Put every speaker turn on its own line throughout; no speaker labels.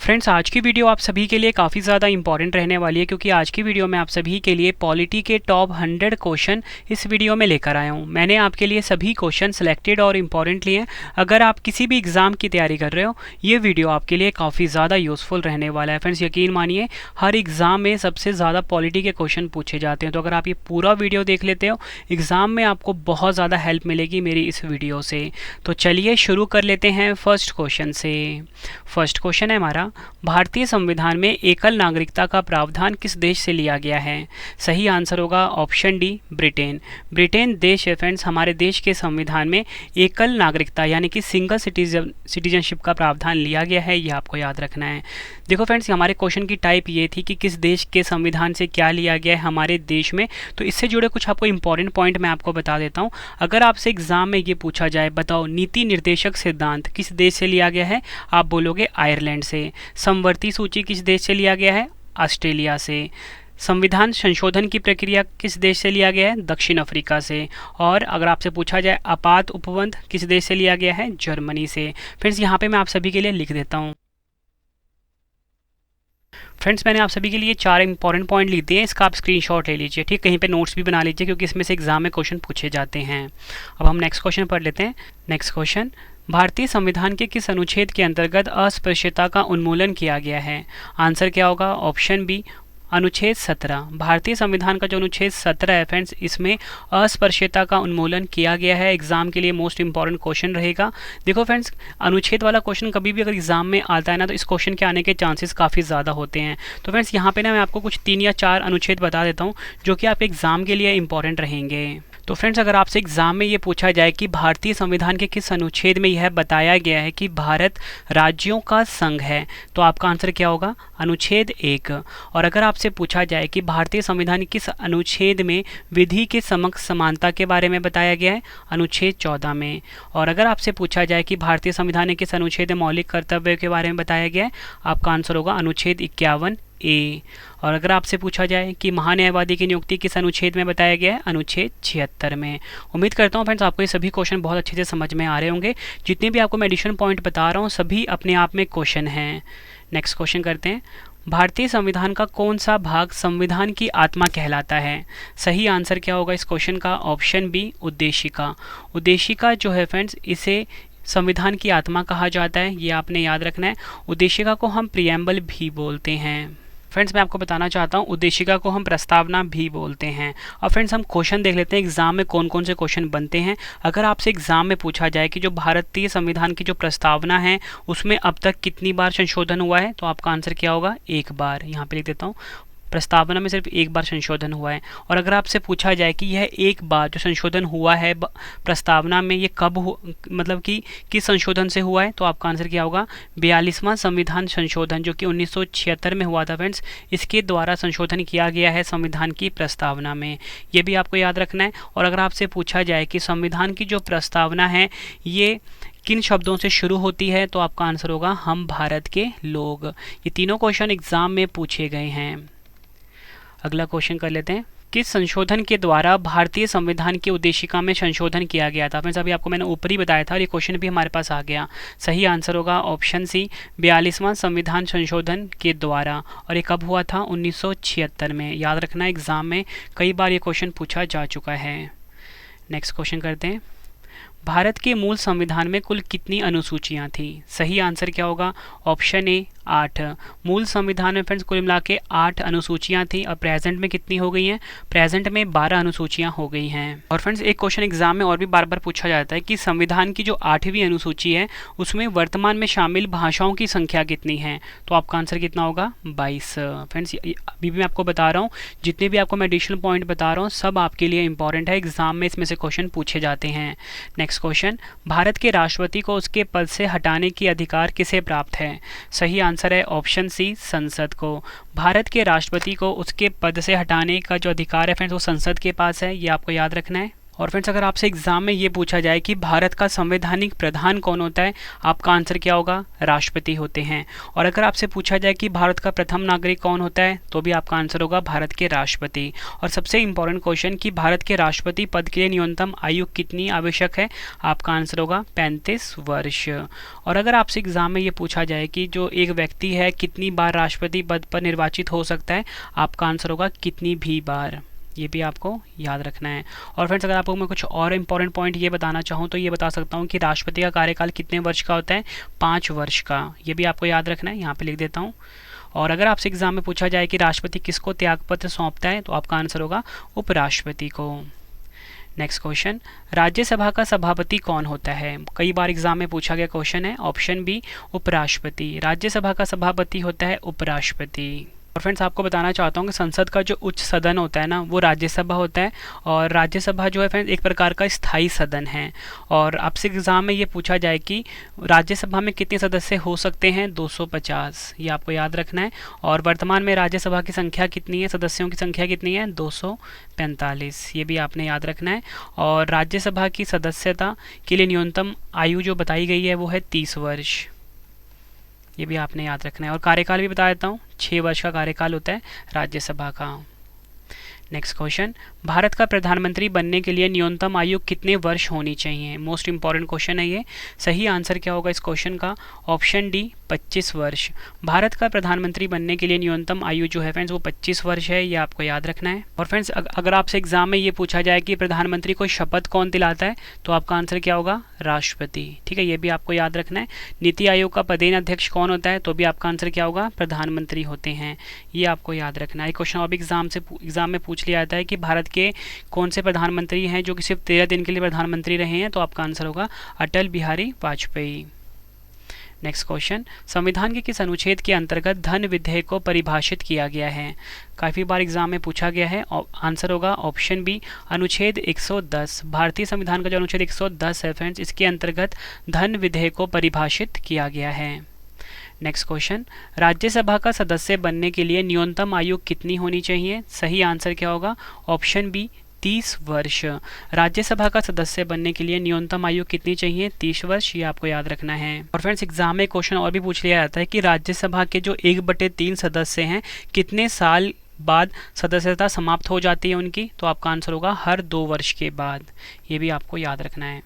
Friends, आज की video आप सभी के लिए काफ़ी ज़्यादा इंपॉर्टेंट रहने वाली है क्योंकि आज की वीडियो में आप सभी के लिए पॉलिटी के टॉप 100 क्वेश्चन इस वीडियो में लेकर आया हूँ। मैंने आपके लिए सभी क्वेश्चन सिलेक्टेड और इम्पॉर्टेंट लिए हैं। अगर आप किसी भी एग्ज़ाम की तैयारी कर रहे हो, ये वीडियो आपके लिए काफ़ी ज़्यादा यूज़फुल रहने वाला है। फ्रेंड्स, यकीन मानिए हर एग्ज़ाम में सबसे ज़्यादा पॉलिटी के क्वेश्चन पूछे जाते हैं, तो अगर आप ये पूरा वीडियो देख लेते हो एग्ज़ाम में आपको बहुत ज़्यादा हेल्प मिलेगी मेरी इस वीडियो से। तो चलिए शुरू कर लेते हैं फर्स्ट क्वेश्चन से। फर्स्ट क्वेश्चन है हमारा, भारतीय संविधान में एकल नागरिकता का प्रावधान किस देश से लिया गया है? सही आंसर होगा ऑप्शन डी, ब्रिटेन। ब्रिटेन देश है फ्रेंड्स, हमारे देश के संविधान में एकल नागरिकता यानी कि सिंगल सिटीजनशिप का प्रावधान लिया गया है, ये आपको याद रखना है। देखो फ्रेंड्स, हमारे क्वेश्चन की टाइप ये थी कि किस देश के संविधान से क्या लिया गया है हमारे देश में, तो इससे जुड़े कुछ आपको इंपॉर्टेंट पॉइंट मैं आपको बता देता हूँ। अगर आपसे एग्जाम में ये पूछा जाए, बताओ नीति निर्देशक सिद्धांत किस देश से लिया गया है, आप बोलोगे आयरलैंड से। समवर्ती सूची किस देश से लिया गया है? ऑस्ट्रेलिया से। संविधान संशोधन की प्रक्रिया किस देश से लिया गया है? दक्षिण अफ्रीका से। और अगर आपसे पूछा जाए आपात उपबंध किस देश से लिया गया है? जर्मनी से। फ्रेंड्स, यहाँ पे मैं आप सभी के लिए लिख देता हूँ। फ्रेंड्स, मैंने आप सभी के लिए 4 इंपॉर्टेंट पॉइंट लिख दिए हैं, इसका आप स्क्रीनशॉट ले लीजिए, ठीक, कहीं पे नोट्स भी बना लीजिए क्योंकि इसमें से एग्जाम में क्वेश्चन पूछे जाते हैं। अब हम नेक्स्ट क्वेश्चन पढ़ लेते हैं। नेक्स्ट क्वेश्चन, भारतीय संविधान के किस अनुच्छेद के अंतर्गत अस्पृश्यता का उन्मूलन किया गया है? आंसर क्या होगा? ऑप्शन बी, अनुच्छेद 17। भारतीय संविधान का जो अनुच्छेद 17 है फ्रेंड्स, इसमें अस्पृश्यता का उन्मूलन किया गया है। एग्जाम के लिए मोस्ट इंपॉर्टेंट क्वेश्चन रहेगा। देखो फ्रेंड्स, अनुच्छेद वाला क्वेश्चन कभी भी अगर एग्जाम में आता है ना, तो इस क्वेश्चन के आने के चांसेस काफ़ी ज़्यादा होते हैं। तो फ्रेंड्स, यहाँ पे ना मैं आपको कुछ 3 या 4 अनुच्छेद बता देता हूँ जो कि आपके एग्जाम के लिए इंपॉर्टेंट रहेंगे। तो फ्रेंड्स, अगर आपसे एग्जाम में ये पूछा जाए कि भारतीय संविधान के किस अनुच्छेद में यह बताया गया है कि भारत राज्यों का संघ है, तो आपका आंसर क्या होगा? अनुच्छेद 1। और अगर आपसे पूछा जाए कि भारतीय संविधान के किस अनुच्छेद में विधि के समक्ष समानता के बारे में बताया गया है? अनुच्छेद 14 में। और अगर आपसे पूछा जाए कि भारतीय संविधान के किस अनुच्छेद में मौलिक कर्तव्य के बारे में बताया गया है, आपका आंसर होगा अनुच्छेद 51 ए। और अगर आपसे पूछा जाए कि महान्यायवादी की नियुक्ति किस अनुच्छेद में बताया गया है? अनुच्छेद 76 में। उम्मीद करता हूँ फ्रेंड्स आपको ये सभी क्वेश्चन बहुत अच्छे से समझ में आ रहे होंगे। जितने भी आपको मैं एडिशन पॉइंट बता रहा हूँ सभी अपने आप में क्वेश्चन हैं। नेक्स्ट क्वेश्चन करते हैं। भारतीय संविधान का कौन सा भाग संविधान की आत्मा कहलाता है? सही आंसर क्या होगा इस क्वेश्चन का? ऑप्शन बी, उद्देशिका। उद्देशिका जो है फ्रेंड्स, इसे संविधान की आत्मा कहा जाता है, ये आपने याद रखना है। उद्देशिका को हम प्रिएम्बल भी बोलते हैं। फ्रेंड्स, मैं आपको बताना चाहता हूँ उद्देशिका को हम प्रस्तावना भी बोलते हैं। और फ्रेंड्स, हम क्वेश्चन देख लेते हैं एग्जाम में कौन कौन से क्वेश्चन बनते हैं। अगर आपसे एग्जाम में पूछा जाए कि जो भारतीय संविधान की जो प्रस्तावना है उसमें अब तक कितनी बार संशोधन हुआ है, तो आपका आंसर क्या होगा? 1 बार। यहाँ पे लिख देता हूँ, प्रस्तावना में सिर्फ 1 बार संशोधन हुआ है। और अगर आपसे पूछा जाए कि यह 1 बार जो संशोधन हुआ है प्रस्तावना में, ये कब मतलब कि किस संशोधन से हुआ है, तो आपका आंसर क्या होगा? 42वां संविधान संशोधन जो कि 1976 में हुआ था फ्रेंड्स, इसके द्वारा संशोधन किया गया है संविधान की प्रस्तावना में। ये भी आपको याद रखना है। और अगर आपसे पूछा जाए कि संविधान की जो प्रस्तावना है ये किन शब्दों से शुरू होती है, तो आपका आंसर होगा हम भारत के लोग। ये तीनों क्वेश्चन एग्जाम में पूछे गए हैं। अगला क्वेश्चन कर लेते हैं। किस संशोधन के द्वारा भारतीय संविधान की उद्देशिका में संशोधन किया गया था? फ्रेंड्स, अभी आपको मैंने ऊपर ही बताया था और ये क्वेश्चन भी हमारे पास आ गया। सही आंसर होगा ऑप्शन सी, 42वां संविधान संशोधन के द्वारा। और ये कब हुआ था? 1976 में। याद रखना, एग्जाम में कई बार ये क्वेश्चन पूछा जा चुका है। नेक्स्ट क्वेश्चन करते हैं। भारत के मूल संविधान में कुल कितनी अनुसूचियां थी? सही आंसर क्या होगा? Option A, 8। मूल संविधान में फ्रेंड्स कुल मिला के 8 अनुसूचियां थी। और प्रेजेंट में कितनी हो गई हैं? प्रेजेंट में 12 अनुसूचियां हो गई हैं। और फ्रेंड्स, एक क्वेश्चन एग्जाम में और भी बार बार पूछा जाता है कि संविधान की जो 8वीं अनुसूची है उसमें वर्तमान में शामिल भाषाओं की संख्या कितनी है, तो आपका आंसर कितना होगा? 22। फ्रेंड्स, अभी भी मैं आपको बता रहा हूँ, जितने भी आपको मैं एडिशनल पॉइंट बता रहा हूँ सब आपके लिए इंपॉर्टेंट है, एग्जाम में इसमें से क्वेश्चन पूछे जाते हैं। नेक्स्ट क्वेश्चन, भारत के राष्ट्रपति को उसके पद से हटाने की अधिकार किसे प्राप्त है? सही आंसर है ऑप्शन सी, संसद को। भारत के राष्ट्रपति को उसके पद से हटाने का जो अधिकार है फ्रेंड्स वो संसद के पास है, ये आपको याद रखना है। और फ्रेंड्स अगर आपसे एग्जाम में ये पूछा जाए कि भारत का संवैधानिक प्रधान कौन होता है, आपका आंसर क्या होगा, राष्ट्रपति होते हैं। और अगर आपसे पूछा जाए कि भारत का प्रथम नागरिक कौन होता है, तो भी आपका आंसर होगा भारत के राष्ट्रपति। और सबसे इंपॉर्टेंट क्वेश्चन कि भारत के राष्ट्रपति पद के लिए न्यूनतम आयु कितनी आवश्यक है, आपका आंसर होगा 35 वर्ष। और अगर आपसे एग्जाम में ये पूछा जाए कि जो एक व्यक्ति है कितनी बार राष्ट्रपति पद पर निर्वाचित हो सकता है, आपका आंसर होगा कितनी भी बार। ये भी आपको याद रखना है। और फ्रेंड्स अगर आपको मैं कुछ और इंपॉर्टेंट पॉइंट ये बताना चाहूँ तो ये बता सकता हूँ कि राष्ट्रपति का कार्यकाल कितने वर्ष का होता है, 5 वर्ष का। ये भी आपको याद रखना है, यहाँ पे लिख देता हूँ। और अगर आपसे एग्जाम में पूछा जाए कि राष्ट्रपति किसको त्यागपत्र सौंपता है, तो आपका आंसर होगा उपराष्ट्रपति को। नेक्स्ट क्वेश्चन, राज्यसभा का सभापति कौन होता है? कई बार एग्जाम में पूछा गया क्वेश्चन है। ऑप्शन बी उपराष्ट्रपति। राज्यसभा का सभापति होता है उपराष्ट्रपति। और फ्रेंड्स आपको बताना चाहता हूँ कि संसद का जो उच्च सदन होता है ना, वो राज्यसभा होता है। और राज्यसभा जो है फ्रेंड्स एक प्रकार का स्थायी सदन है। और आपसे एग्जाम में ये पूछा जाए कि राज्यसभा में कितने सदस्य हो सकते हैं, 250। ये आपको याद रखना है। और वर्तमान में राज्यसभा की संख्या कितनी है, सदस्यों की संख्या कितनी है, 245। ये भी आपने याद रखना है। और राज्यसभा की सदस्यता के लिए न्यूनतम आयु जो बताई गई है वो है 30 वर्ष। ये भी आपने याद रखना है। और कार्यकाल भी बता देता हूँ, 6 वर्ष का कार्यकाल होता है राज्यसभा का। नेक्स्ट क्वेश्चन, भारत का प्रधानमंत्री बनने के लिए न्यूनतम आयु कितने वर्ष होनी चाहिए? मोस्ट इंपॉर्टेंट क्वेश्चन है ये। सही आंसर क्या होगा इस क्वेश्चन का? ऑप्शन डी 25 वर्ष। भारत का प्रधानमंत्री बनने के लिए न्यूनतम आयु जो है फ्रेंड्स वो 25 वर्ष है, ये आपको याद रखना है। और फ्रेंड्स अगर आपसे एग्जाम में ये पूछा जाए कि प्रधानमंत्री को शपथ कौन दिलाता है, तो आपका आंसर क्या होगा? राष्ट्रपति। ठीक है, ये भी आपको याद रखना है। नीति आयोग का पदेन अध्यक्ष कौन होता है, तो भी आपका आंसर क्या होगा? प्रधानमंत्री होते हैं। ये आपको याद रखना है। क्वेश्चन अब एग्जाम में पूछ लिया जाता है कि भारत के कौन से प्रधानमंत्री हैं जो कि सिर्फ 13 दिन के लिए प्रधानमंत्री रहे हैं, तो आपका आंसर होगा अटल बिहारी वाजपेयी। नेक्स्ट क्वेश्चन, संविधान के किस अनुच्छेद के अंतर्गत धन विधेयक को परिभाषित किया गया है? काफ़ी बार एग्जाम में पूछा गया है। आंसर होगा ऑप्शन बी अनुच्छेद 110। भारतीय संविधान का जो अनुच्छेद 110 है फ्रेंड्स, इसके अंतर्गत धन विधेयक को परिभाषित किया गया है। नेक्स्ट क्वेश्चन, राज्यसभा का सदस्य बनने के लिए न्यूनतम आयु कितनी होनी चाहिए? सही आंसर क्या होगा? ऑप्शन बी 30 वर्ष। राज्यसभा का सदस्य बनने के लिए न्यूनतम आयु कितनी चाहिए? 30 वर्ष। ये आपको याद रखना है। और फ्रेंड्स एग्जाम में क्वेश्चन और भी पूछ लिया जाता है कि राज्यसभा के जो 1/3 सदस्य हैं कितने साल बाद सदस्यता समाप्त हो जाती है उनकी, तो आपका आंसर होगा हर 2 वर्ष के बाद। ये भी आपको याद रखना है।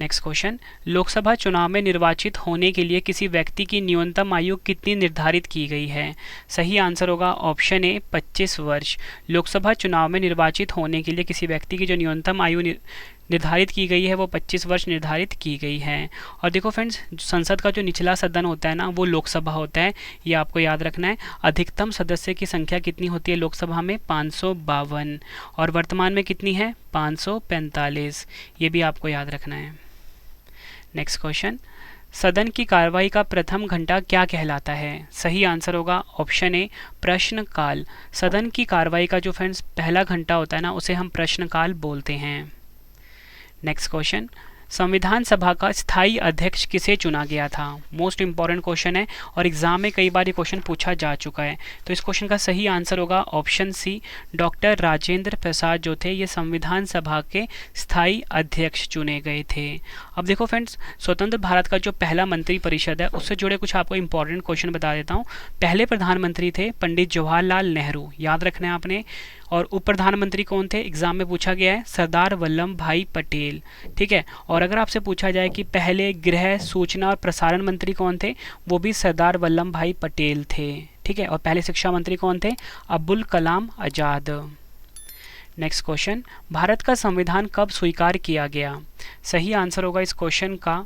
नेक्स्ट क्वेश्चन, लोकसभा चुनाव में निर्वाचित होने के लिए किसी व्यक्ति की न्यूनतम आयु कितनी निर्धारित की गई है? सही आंसर होगा ऑप्शन ए 25 वर्ष। लोकसभा चुनाव में निर्वाचित होने के लिए किसी व्यक्ति की जो न्यूनतम आयु निर्धारित की गई है वो 25 वर्ष निर्धारित की गई है। और देखो फ्रेंड्स, संसद का जो निचला सदन होता है ना, वो लोकसभा होता है। ये आपको याद रखना है। अधिकतम सदस्य की संख्या कितनी होती है लोकसभा में? 552। और वर्तमान में कितनी है? 545। ये भी आपको याद रखना है। नेक्स्ट क्वेश्चन, सदन की कार्रवाई का प्रथम घंटा क्या कहलाता है? सही आंसर होगा ऑप्शन ए प्रश्नकाल। सदन की कार्रवाई का जो फ्रेंड्स पहला घंटा होता है ना, उसे हम प्रश्नकाल बोलते हैं। नेक्स्ट क्वेश्चन, संविधान सभा का स्थायी अध्यक्ष किसे चुना गया था? मोस्ट इंपॉर्टेंट क्वेश्चन है और एग्जाम में कई बार ये क्वेश्चन पूछा जा चुका है। तो इस क्वेश्चन का सही आंसर होगा option C doctor Rajendra Prasad जो थे, ये संविधान सभा के स्थायी अध्यक्ष चुने गए थे। अब देखो फ्रेंड्स, स्वतंत्र भारत का जो पहला मंत्री परिषद है उससे जुड़े कुछ आपको इंपॉर्टेंट क्वेश्चन बता देता हूँ। पहले प्रधानमंत्री थे पंडित जवाहरलाल नेहरू, याद रखना है आपने। और उप प्रधानमंत्री कौन थे? एग्जाम में पूछा गया है, सरदार वल्लभ भाई पटेल। ठीक है। और अगर आपसे पूछा जाए कि पहले गृह सूचना और प्रसारण मंत्री कौन थे, वो भी सरदार वल्लभ भाई पटेल थे। ठीक है। और पहले शिक्षा मंत्री कौन थे? अब्दुल कलाम आजाद। नेक्स्ट क्वेश्चन, भारत का संविधान कब स्वीकार किया गया? सही आंसर होगा इस क्वेश्चन का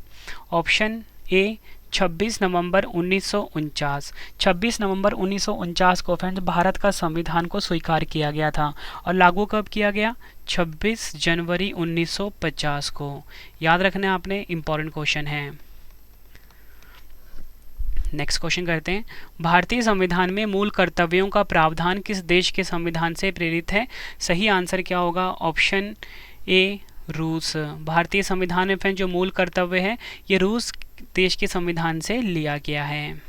ऑप्शन ए 26 नवंबर 1949। 26 नवंबर 1949 को फ्रेंड्स भारत का संविधान को स्वीकार किया गया था। और लागू कब किया गया? 26 जनवरी 1950 को। याद रखना है आपने, इंपॉर्टेंट क्वेश्चन है। नेक्स्ट क्वेश्चन करते हैं, भारतीय संविधान में मूल कर्तव्यों का प्रावधान किस देश के संविधान से प्रेरित है? सही आंसर क्या होगा? ऑप्शन ए रूस। भारतीय संविधान में फ्रेंड्स जो मूल कर्तव्य है ये रूस देश के संविधान से लिया गया है।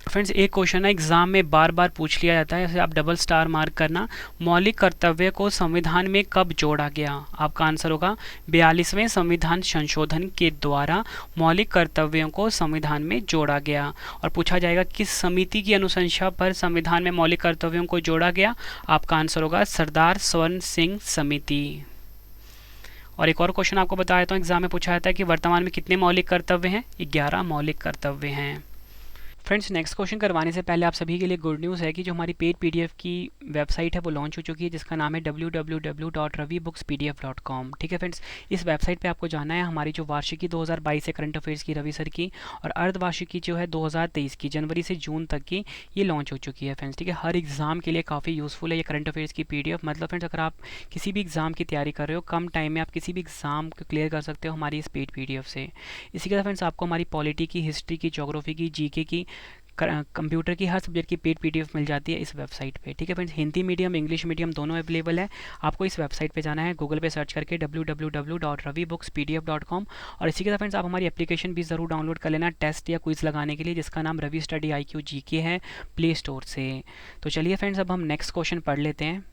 फ्रेंड्स एक क्वेश्चन है एग्जाम में बार बार पूछ लिया जाता है, जैसे आप डबल स्टार मार्क करना। मौलिक कर्तव्य को संविधान में कब जोड़ा गया? आपका आंसर होगा 42वें संविधान संशोधन के द्वारा मौलिक कर्तव्यों को संविधान में जोड़ा गया। और पूछा जाएगा किस समिति की अनुशंसा पर संविधान में मौलिक कर्तव्यों को जोड़ा गया? आपका आंसर होगा सरदार स्वर्ण सिंह समिति। और एक और क्वेश्चन आपको बता देता हूँ, एग्जाम में पूछा जाता है कि वर्तमान में कितने मौलिक कर्तव्य हैं? 11 मौलिक कर्तव्य हैं। फ्रेंड्स नेक्स्ट क्वेश्चन करवाने से पहले आप सभी के लिए गुड न्यूज़ है कि जो हमारी पेड पीडीएफ की वेबसाइट है वो लॉन्च हो चुकी है, जिसका नाम है www.ravibookspdf.com। ठीक है फ्रेंड्स, इस वेबसाइट पे आपको जाना है। हमारी जो वार्षिकी 2022 है करंट अफेयर्स की रवि सर की, और अर्धवार्षिकी जो है 2023 की जनवरी से जून तक की, ये लॉन्च हो चुकी है फ्रेंड्स। ठीक है, हर एग्जाम के लिए काफ़ी यूज़फुल है ये करंट अफेयर्स की पीडीएफ। मतलब फ्रेंड्स अगर आप किसी भी एग्जाम की तैयारी कर रहे हो, कम टाइम में आप किसी भी एग्जाम को क्लियर कर सकते हो हमारी इस पेड पीडीएफ से। इसी के साथ फ्रेंड्स आपको हमारी पॉलिटी की, हिस्ट्री की, ज्योग्राफी की, जीके की, कंप्यूटर की हर सब्जेक्ट की पेड पीडीएफ मिल जाती है इस वेबसाइट पे। ठीक है friends, Hindi medium, English medium दोनों अवेलेबल है। आपको इस वेबसाइट पे जाना है, गूगल पे सर्च करके www.ravibookspdf.com। और इसी के साथ फ्रेंड्स आप हमारी एप्लीकेशन भी ज़रूर डाउनलोड कर लेना टेस्ट या क्विज लगाने के लिए, जिसका नाम रवि स्टडी IQ GK है प्ले स्टोर से। तो चलिए फ्रेंड्स अब हम नेक्स्ट क्वेश्चन पढ़ लेते हैं।